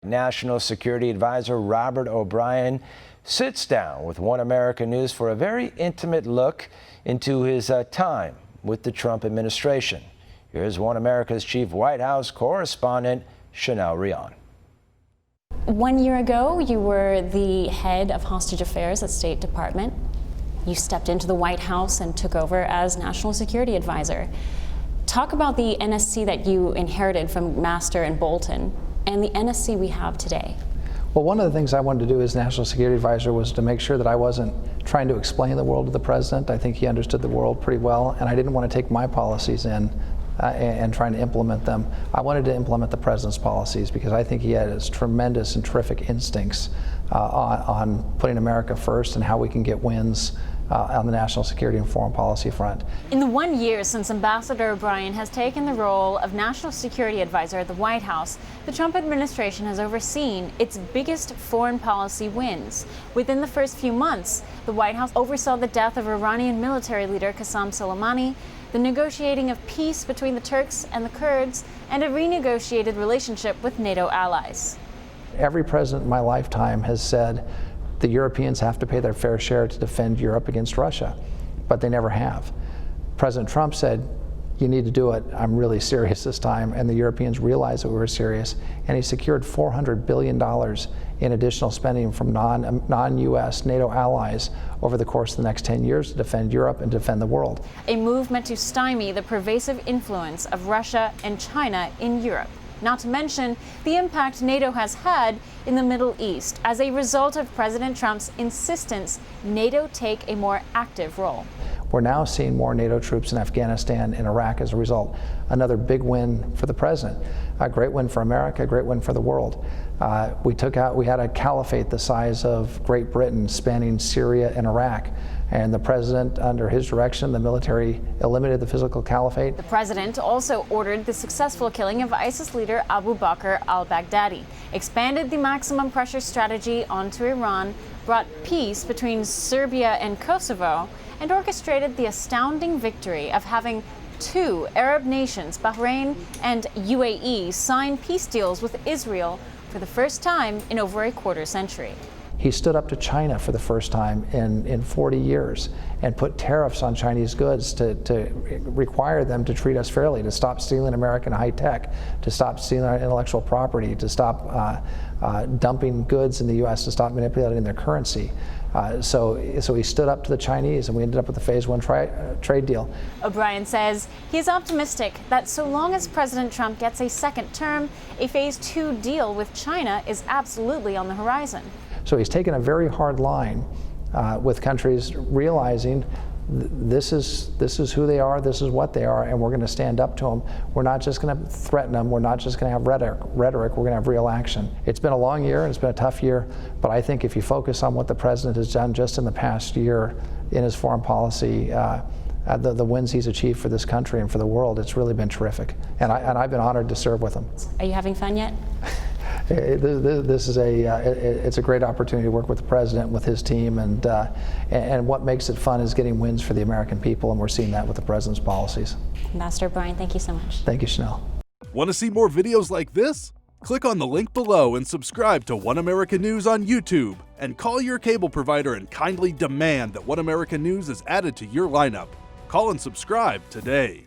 National Security Advisor Robert O'Brien sits down with One America News for a very intimate look into his time with the Trump administration. Here's One America's chief White House correspondent, Rion. 1 year ago, you were the head of hostage affairs at State Department. You stepped into the White House and took over as National Security Advisor. Talk about the NSC that you inherited from McMaster and Bolton and the NSC we have today. Well, one of the things I wanted to do as National Security Advisor was to make sure that I wasn't trying to explain the world to the president. I think he understood the world pretty well, and I didn't want to take my policies in and trying to implement them. I wanted to implement the president's policies because I think he has tremendous and terrific instincts on putting America first and how we can get wins on the national security and foreign policy front. In the 1 year since Ambassador O'Brien has taken the role of National Security Advisor at the White House, the Trump administration has overseen its biggest foreign policy wins. Within the first few months, the White House oversaw the death of Iranian military leader Qasem Soleimani, the negotiating of peace between the Turks and the Kurds, and a renegotiated relationship with NATO allies. Every president in my lifetime has said the Europeans have to pay their fair share to defend Europe against Russia, but they never have. President Trump said, you need to do it, I'm really serious this time, and the Europeans realized that we were serious, and he secured $400 billion in additional spending from non-US NATO allies over the course of the next 10 years to defend Europe and defend the world. A move meant to stymie the pervasive influence of Russia and China in Europe. Not to mention the impact NATO has had in the Middle East as a result of President Trump's insistence NATO take a more active role. We're now seeing more NATO troops in Afghanistan and Iraq as a result. Another big win for the president. A great win for America, a great win for the world. We had a caliphate the size of Great Britain spanning Syria and Iraq. And the president, under his direction, the military eliminated the physical caliphate. The president also ordered the successful killing of ISIS leader Abu Bakr al-Baghdadi, expanded the maximum pressure strategy onto Iran, brought peace between Serbia and Kosovo, and orchestrated the astounding victory of having two Arab nations, Bahrain and UAE, sign peace deals with Israel for the first time in over a quarter century. He stood up to China for the first time in 40 years and put tariffs on Chinese goods to require them to treat us fairly, to stop stealing American high tech, to stop stealing our intellectual property, to stop dumping goods in the U.S., to stop manipulating their currency. So he stood up to the Chinese, and we ended up with a phase one trade deal. O'Brien says he is optimistic that so long as President Trump gets a second term, a phase two deal with China is absolutely on the horizon. So he's taken a very hard line with countries realizing this is who they are, this is what they are, and we're going to stand up to them. We're not just going to threaten them, we're not just going to have rhetoric, we're going to have real action. It's been a long year and it's been a tough year, but I think if you focus on what the president has done just in the past year in his foreign policy, the wins he's achieved for this country and for the world, it's really been terrific. And I've been honored to serve with him. Are you having fun yet? This is it's a great opportunity to work with the president, with his team, and what makes it fun is getting wins for the American people, and we're seeing that with the president's policies. Ambassador O'Brien, thank you so much. Thank you, Chanel. Want to see more videos like this? Click on the link below and subscribe to One America News on YouTube, and call your cable provider and kindly demand that One America News is added to your lineup. Call and subscribe today.